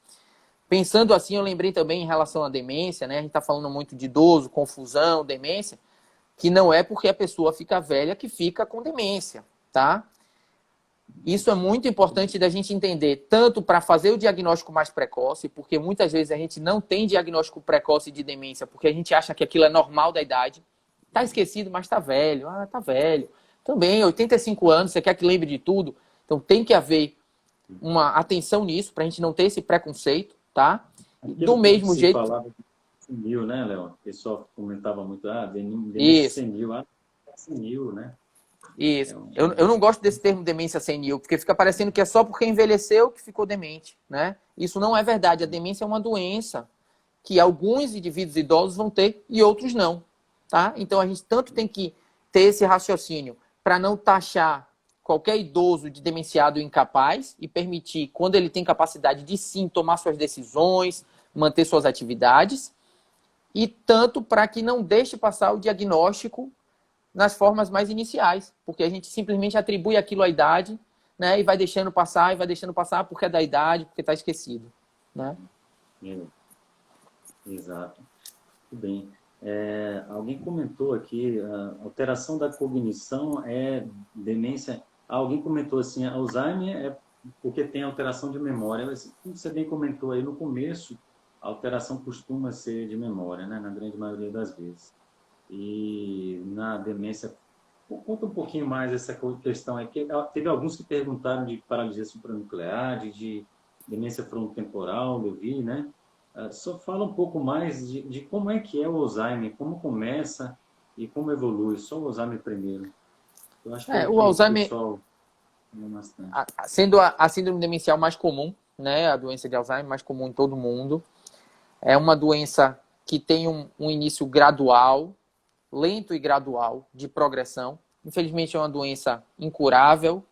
Pensando assim, eu lembrei também em relação à demência, né? A gente está falando muito de idoso, confusão, demência, que não é porque a pessoa fica velha que fica com demência, tá? Isso é muito importante da gente entender, tanto para fazer o diagnóstico mais precoce, porque muitas vezes a gente não tem diagnóstico precoce de demência, porque a gente acha que aquilo é normal da idade. Tá esquecido, mas tá velho. Ah, tá velho. Também, 85 anos, você quer que lembre de tudo? Então tem que haver uma atenção nisso, para a gente não ter esse preconceito, tá? Do mesmo jeito... falava senil, né, Léo? O pessoal comentava muito, demência senil, senil, né? Isso. Eu não gosto desse termo demência senil, porque fica parecendo que é só porque envelheceu que ficou demente, né? Isso não é verdade. A demência é uma doença que alguns indivíduos idosos vão ter e outros não, tá? Então a gente tanto tem que ter esse raciocínio para não taxar qualquer idoso de demenciado incapaz e permitir, quando ele tem capacidade de sim tomar suas decisões, manter suas atividades, e tanto para que não deixe passar o diagnóstico nas formas mais iniciais, porque a gente simplesmente atribui aquilo à idade, né, e vai deixando passar porque é da idade, porque está esquecido, né? Exato. Muito bem. Alguém comentou aqui, alteração da cognição é demência. Alguém comentou assim, Alzheimer é porque tem alteração de memória. Como você bem comentou aí no começo, a alteração costuma ser de memória, né? Na grande maioria das vezes. E na demência, conta um pouquinho mais essa questão aí, que teve alguns que perguntaram de paralisia supranuclear, de demência frontotemporal, eu vi, né? Só fala um pouco mais de como é que é o Alzheimer, como começa e como evolui. Só o Alzheimer primeiro. Eu acho que é o O que o Alzheimer, pessoal ama bastante. sendo a síndrome demencial mais comum, né, a doença de Alzheimer mais comum em todo mundo, é uma doença que tem um início gradual, lento e gradual de progressão. Infelizmente é uma doença incurável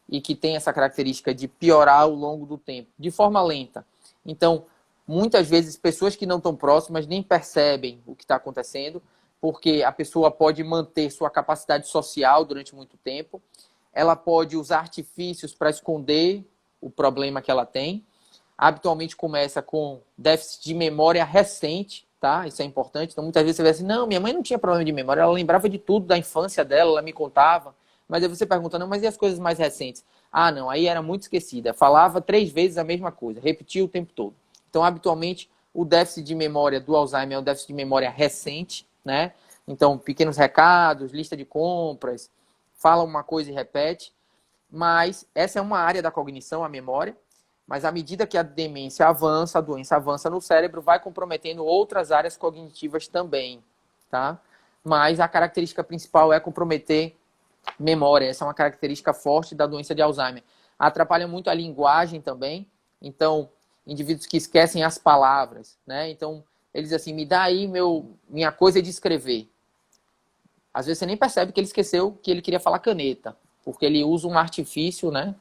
e que tem essa característica de piorar ao longo do tempo, de forma lenta. Então, muitas vezes, pessoas que não estão próximas nem percebem o que está acontecendo, porque a pessoa pode manter sua capacidade social durante muito tempo, ela pode usar artifícios para esconder o problema que ela tem. Habitualmente começa com déficit de memória recente, tá? Isso é importante. Então, muitas vezes você vê assim, não, minha mãe não tinha problema de memória, ela lembrava de tudo da infância dela, ela me contava. Mas aí você pergunta, não, mas e as coisas mais recentes? Ah, não, aí era muito esquecida. Falava 3 vezes a mesma coisa, repetia o tempo todo. Então, habitualmente, o déficit de memória do Alzheimer é um déficit de memória recente, né? Então, pequenos recados, lista de compras, fala uma coisa e repete. Mas essa é uma área da cognição, a memória. Mas à medida que a demência avança, a doença avança no cérebro, vai comprometendo outras áreas cognitivas também, tá? Mas a característica principal é comprometer memória. Essa é uma característica forte da doença de Alzheimer. Atrapalha muito a linguagem também. Então, indivíduos que esquecem as palavras, né? Então, eles dizem assim, me dá aí minha coisa de escrever. Às vezes você nem percebe que ele esqueceu que ele queria falar caneta, porque ele usa um artifício, né,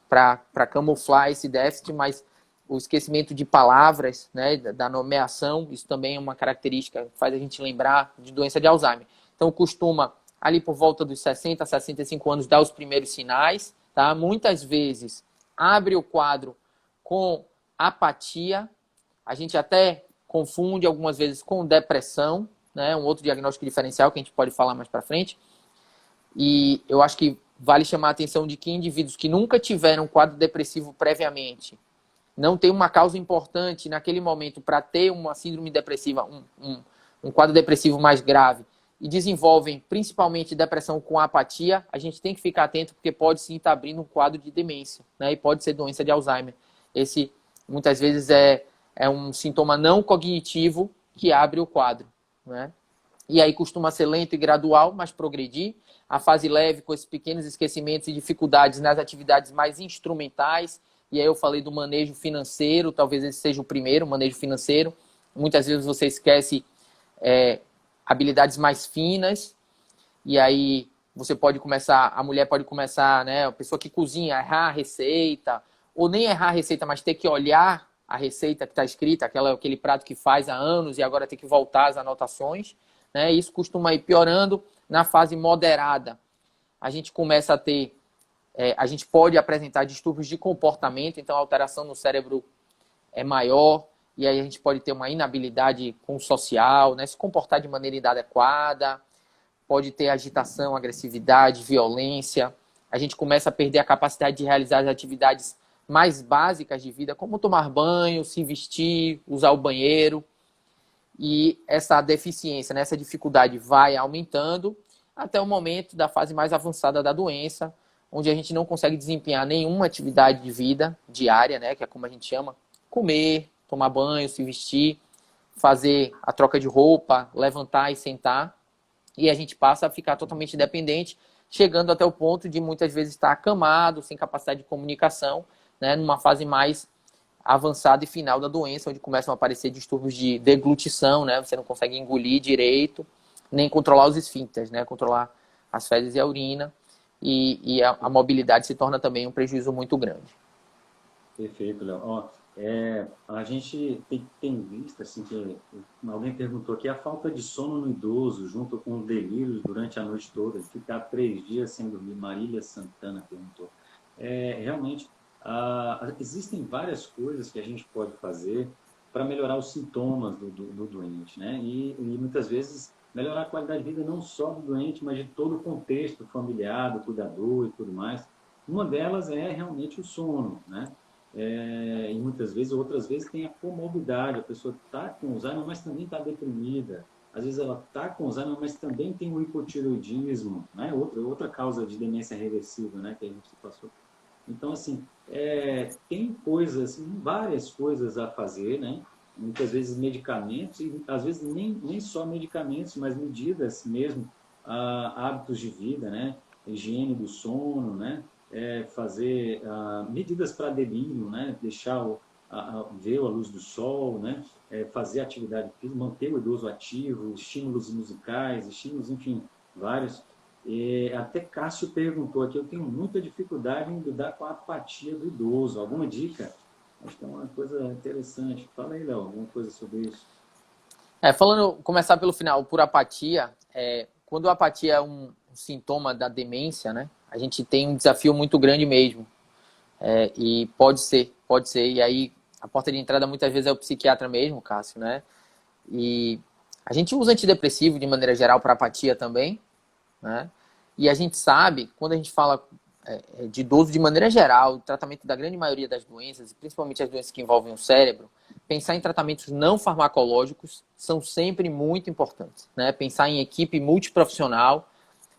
para camuflar esse déficit, mas o esquecimento de palavras, né, da nomeação, isso também é uma característica que faz a gente lembrar de doença de Alzheimer. Então, costuma, ali por volta dos 60 a 65 anos, dar os primeiros sinais, tá? Muitas vezes abre o quadro com apatia, a gente até confunde algumas vezes com depressão, né? Um outro diagnóstico diferencial que a gente pode falar mais para frente. E eu acho que vale chamar a atenção de que indivíduos que nunca tiveram um quadro depressivo previamente, não tem uma causa importante naquele momento para ter uma síndrome depressiva, um quadro depressivo mais grave, e desenvolvem principalmente depressão com apatia, a gente tem que ficar atento porque pode sim estar abrindo um quadro de demência, né? E pode ser doença de Alzheimer. Esse muitas vezes é um sintoma não cognitivo que abre o quadro, né? E aí costuma ser lento e gradual, mas progredir. A fase leve, com esses pequenos esquecimentos e dificuldades nas atividades mais instrumentais. E aí eu falei do manejo financeiro, talvez esse seja o primeiro, manejo financeiro. Muitas vezes você esquece habilidades mais finas, e aí você pode começar, a mulher pode começar, né, a pessoa que cozinha, errar a receita, ou nem errar a receita, mas ter que olhar a receita que está escrita, aquele prato que faz há anos e agora tem que voltar às anotações, né? Isso costuma ir piorando. Na fase moderada, a gente começa a ter, a gente pode apresentar distúrbios de comportamento, então a alteração no cérebro é maior, e aí a gente pode ter uma inabilidade com o social, né? Se comportar de maneira inadequada, pode ter agitação, agressividade, violência. A gente começa a perder a capacidade de realizar as atividades mais básicas de vida, como tomar banho, se vestir, usar o banheiro. E essa deficiência, né, essa dificuldade vai aumentando até o momento da fase mais avançada da doença, onde a gente não consegue desempenhar nenhuma atividade de vida diária, né, que é como a gente chama, comer, tomar banho, se vestir, fazer a troca de roupa, levantar e sentar, e a gente passa a ficar totalmente dependente, chegando até o ponto de muitas vezes estar acamado, sem capacidade de comunicação, né, numa fase mais avançada e final da doença, onde começam a aparecer distúrbios de deglutição, né? Você não consegue engolir direito, nem controlar os esfíncteres, né? Controlar as fezes e a urina, e a mobilidade se torna também um prejuízo muito grande. Perfeito, Léo. Ó, a gente tem visto, assim, que alguém perguntou aqui, a falta de sono no idoso, junto com delírios durante a noite toda, ficar 3 dias sem dormir, Marília Santana perguntou. Realmente, existem várias coisas que a gente pode fazer para melhorar os sintomas do doente, né? E muitas vezes melhorar a qualidade de vida não só do doente, mas de todo o contexto familiar, do cuidador e tudo mais. Uma delas é realmente o sono, né? e muitas vezes, outras vezes tem a comorbidade, a pessoa está com Alzheimer, mas também está deprimida. Às vezes ela está com Alzheimer, mas também tem o hipotireoidismo, né? Outra causa de demência reversível, né? Que a gente passou. Então, assim, tem coisas, várias coisas a fazer, né? Muitas vezes medicamentos, e às vezes nem só medicamentos, mas medidas mesmo, hábitos de vida, né? Higiene do sono, né? Fazer medidas para delírio, né? Deixar ver a luz do sol, né? Fazer atividade física, manter o idoso ativo, estímulos musicais, estímulos, enfim, vários. Até Cássio perguntou aqui, eu tenho muita dificuldade em lidar com a apatia do idoso. Alguma dica? Acho que é uma coisa interessante. Fala aí, Léo, alguma coisa sobre isso. Começar pelo final, por apatia, quando a apatia é um sintoma da demência, né? A gente tem um desafio muito grande mesmo. E pode ser. E aí, a porta de entrada muitas vezes é o psiquiatra mesmo, Cássio, né? E a gente usa antidepressivo de maneira geral para apatia também, né? E a gente sabe, quando a gente fala de idoso de maneira geral, o tratamento da grande maioria das doenças, principalmente as doenças que envolvem o cérebro, pensar em tratamentos não farmacológicos são sempre muito importantes, né? Pensar em equipe multiprofissional,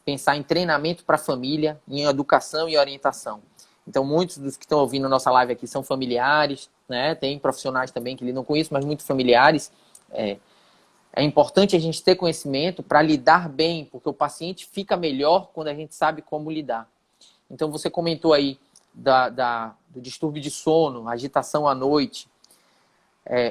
pensar em treinamento para a família, em educação e orientação. Então, muitos dos que estão ouvindo nossa live aqui são familiares, né? Tem profissionais também que lidam com isso, mas muito familiares. É importante a gente ter conhecimento para lidar bem, porque o paciente fica melhor quando a gente sabe como lidar. Então, você comentou aí do distúrbio de sono, agitação à noite.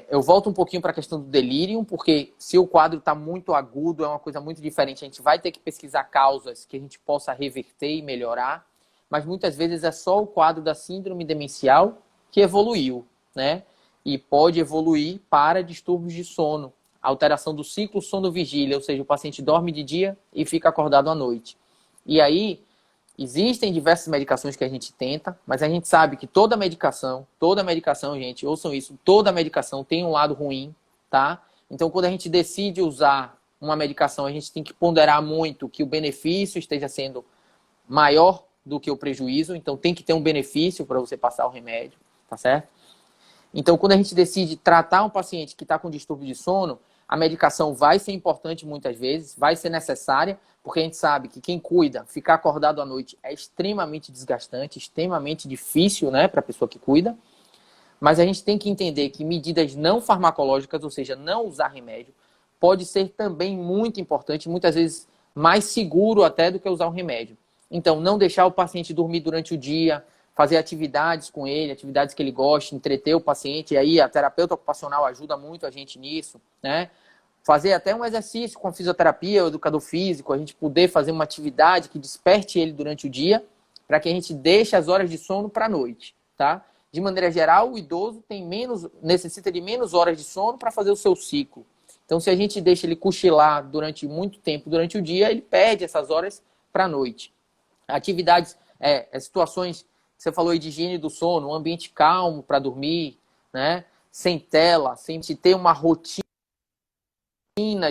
Eu volto um pouquinho para a questão do delírio, porque se o quadro está muito agudo, é uma coisa muito diferente. A gente vai ter que pesquisar causas que a gente possa reverter e melhorar, mas muitas vezes é só o quadro da síndrome demencial que evoluiu, né? E pode evoluir para distúrbios de sono, alteração do ciclo sono-vigília, ou seja, o paciente dorme de dia e fica acordado à noite. E aí, existem diversas medicações que a gente tenta, mas a gente sabe que toda medicação, gente, ouçam isso, toda medicação tem um lado ruim, tá? Então, quando a gente decide usar uma medicação, a gente tem que ponderar muito que o benefício esteja sendo maior do que o prejuízo, então tem que ter um benefício para você passar o remédio, tá certo? Então, quando a gente decide tratar um paciente que está com distúrbio de sono, a medicação vai ser importante muitas vezes, vai ser necessária, porque a gente sabe que quem cuida, ficar acordado à noite é extremamente desgastante, extremamente difícil, né, para a pessoa que cuida. Mas a gente tem que entender que medidas não farmacológicas, ou seja, não usar remédio, pode ser também muito importante, muitas vezes mais seguro até do que usar um remédio. Então, não deixar o paciente dormir durante o dia, fazer atividades com ele, atividades que ele goste, entreter o paciente, e aí a terapeuta ocupacional ajuda muito a gente nisso, né? Fazer até um exercício com a fisioterapia, o educador físico, a gente poder fazer uma atividade que desperte ele durante o dia, para que a gente deixe as horas de sono para a noite, tá? De maneira geral, o idoso necessita de menos horas de sono para fazer o seu ciclo. Então, se a gente deixa ele cochilar durante muito tempo durante o dia, ele perde essas horas para a noite. Atividades, situações, você falou aí de higiene do sono, um ambiente calmo para dormir, né? Sem tela, sem ter uma rotina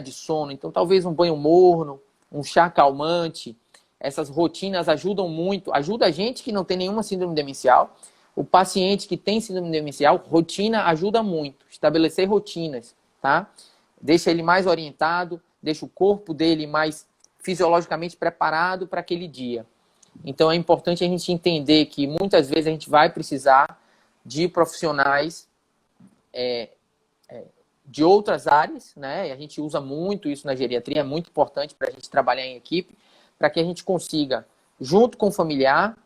de sono. Então, talvez um banho morno, um chá calmante. Essas rotinas ajudam muito. Ajuda a gente que não tem nenhuma síndrome demencial. O paciente que tem síndrome demencial, rotina ajuda muito. Estabelecer rotinas, tá? Deixa ele mais orientado, deixa o corpo dele mais fisiologicamente preparado para aquele dia. Então, é importante a gente entender que muitas vezes a gente vai precisar de profissionais de outras áreas, né? E a gente usa muito isso na geriatria, é muito importante para a gente trabalhar em equipe, para que a gente consiga, junto com o familiar,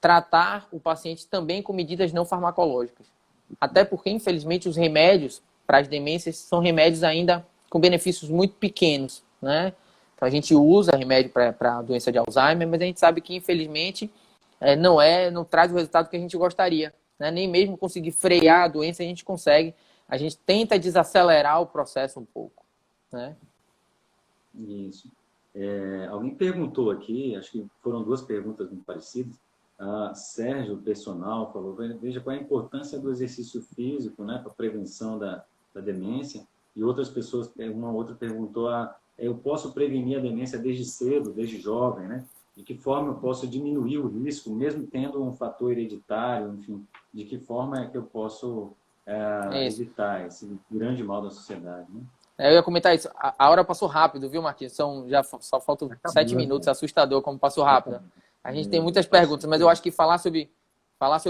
tratar o paciente também com medidas não farmacológicas. Até porque, infelizmente, os remédios para as demências são remédios ainda com benefícios muito pequenos, né? Então, a gente usa remédio para a doença de Alzheimer, mas a gente sabe que, infelizmente, não traz o resultado que a gente gostaria, né? Nem mesmo conseguir frear a doença a gente consegue. A gente tenta desacelerar o processo um pouco, né? Isso. Alguém perguntou aqui, acho que foram duas perguntas muito parecidas. Sérgio Personal falou, veja qual é a importância do exercício físico, né, para a prevenção da demência. E outras pessoas, uma outra perguntou, eu posso prevenir a demência desde cedo, desde jovem, né? De que forma eu posso diminuir o risco, mesmo tendo um fator hereditário, enfim, de que forma é que eu posso Isso. evitar esse grande mal da sociedade, né? Eu ia comentar isso. A hora passou rápido, viu, Marquinhos? Já só faltam Acabou, 7 minutos. né? Assustador como passou rápido. A gente tem muitas perguntas, mas eu acho que falar sobre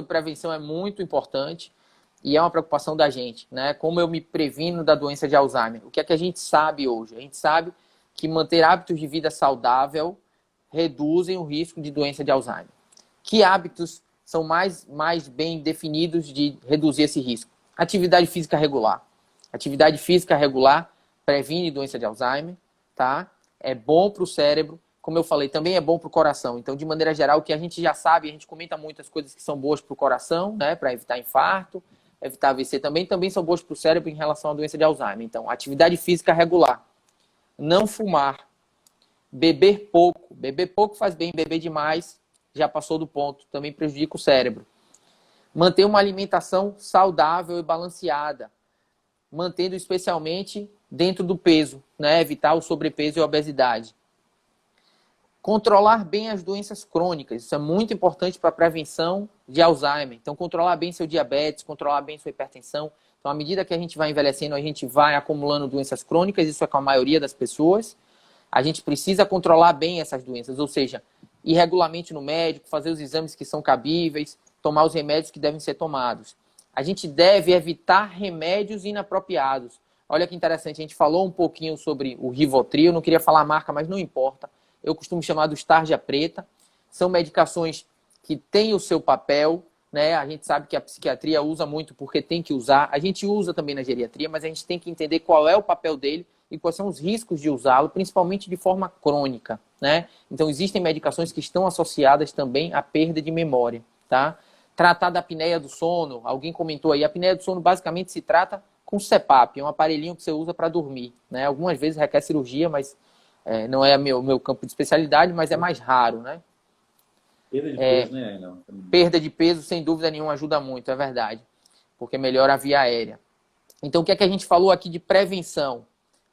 prevenção é muito importante e é uma preocupação da gente, né? Como eu me previno da doença de Alzheimer? O que é que a gente sabe hoje? A gente sabe que manter hábitos de vida saudável reduzem o risco de doença de Alzheimer. Que hábitos são mais bem definidos de reduzir esse risco? Atividade física regular. Atividade física regular previne doença de Alzheimer, tá? É bom para o cérebro, como eu falei, também é bom para o coração. Então, de maneira geral, o que a gente já sabe, a gente comenta muitas coisas que são boas para o coração, né? Para evitar infarto, evitar AVC também são boas para o cérebro em relação à doença de Alzheimer. Então, atividade física regular. Não fumar. Beber pouco. Beber pouco faz bem, beber demais já passou do ponto, também prejudica o cérebro. Manter uma alimentação saudável e balanceada, mantendo especialmente dentro do peso, né? Evitar o sobrepeso e a obesidade. Controlar bem as doenças crônicas, isso é muito importante para a prevenção de Alzheimer. Então, controlar bem seu diabetes, controlar bem sua hipertensão. Então, à medida que a gente vai envelhecendo, a gente vai acumulando doenças crônicas, isso é com a maioria das pessoas. A gente precisa controlar bem essas doenças, ou seja, ir regularmente no médico, fazer os exames que são cabíveis, tomar os remédios que devem ser tomados. A gente deve evitar remédios inapropriados. Olha que interessante, a gente falou um pouquinho sobre o Rivotril, não queria falar a marca, mas não importa. Eu costumo chamar dos tarja preta. São medicações que têm o seu papel, né? A gente sabe que a psiquiatria usa muito porque tem que usar. A gente usa também na geriatria, mas a gente tem que entender qual é o papel dele e quais são os riscos de usá-lo, principalmente de forma crônica, né? Então, existem medicações que estão associadas também à perda de memória, tá? Tratar da apneia do sono, alguém comentou aí, a apneia do sono basicamente se trata com CPAP, é um aparelhinho que você usa para dormir, né? Algumas vezes requer cirurgia, mas não é meu campo de especialidade, mas é mais raro, né? Perda de peso, né? Não. Perda de peso, sem dúvida nenhuma, ajuda muito, é verdade, porque melhora a via aérea. Então, o que é que a gente falou aqui de prevenção?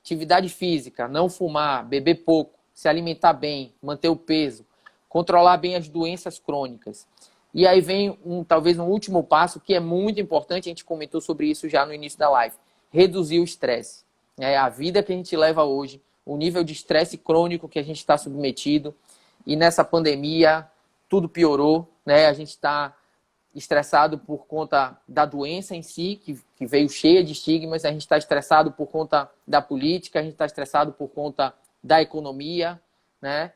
Atividade física, não fumar, beber pouco, se alimentar bem, manter o peso, controlar bem as doenças crônicas. E aí vem talvez um último passo que é muito importante, a gente comentou sobre isso já no início da live, reduzir o estresse. A vida que a gente leva hoje, o nível de estresse crônico que a gente está submetido, e nessa pandemia tudo piorou, né? A gente está estressado por conta da doença em si, que veio cheia de estigmas, a gente está estressado por conta da política, a gente está estressado por conta da economia, né?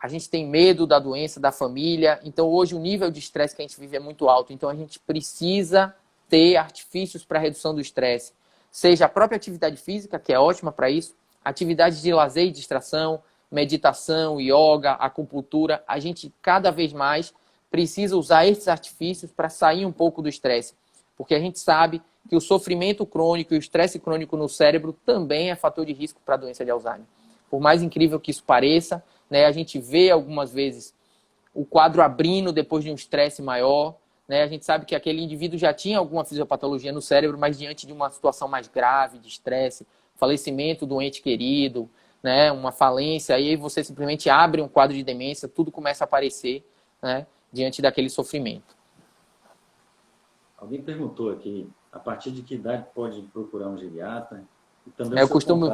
A gente tem medo da doença, da família, então hoje o nível de estresse que a gente vive é muito alto, então a gente precisa ter artifícios para redução do estresse, seja a própria atividade física, que é ótima para isso, atividades de lazer e distração, meditação, yoga, acupuntura, a gente cada vez mais precisa usar esses artifícios para sair um pouco do estresse. Porque a gente sabe que o sofrimento crônico e o estresse crônico no cérebro também é fator de risco para a doença de Alzheimer. Por mais incrível que isso pareça, né, a gente vê algumas vezes o quadro abrindo depois de um estresse maior. Né, a gente sabe que aquele indivíduo já tinha alguma fisiopatologia no cérebro, mas diante de uma situação mais grave de estresse, falecimento do ente querido, né, uma falência, aí você simplesmente abre um quadro de demência, tudo começa a aparecer, né, diante daquele sofrimento. Alguém perguntou aqui, a partir de que idade pode procurar um geriatra? E também Eu costumo,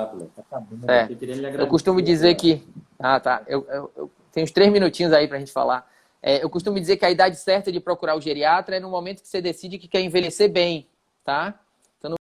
eu costumo dizer que... tá. Eu tenho uns 3 minutinhos aí para a gente falar. Eu costumo dizer que a idade certa de procurar o geriatra é no momento que você decide que quer envelhecer bem, tá?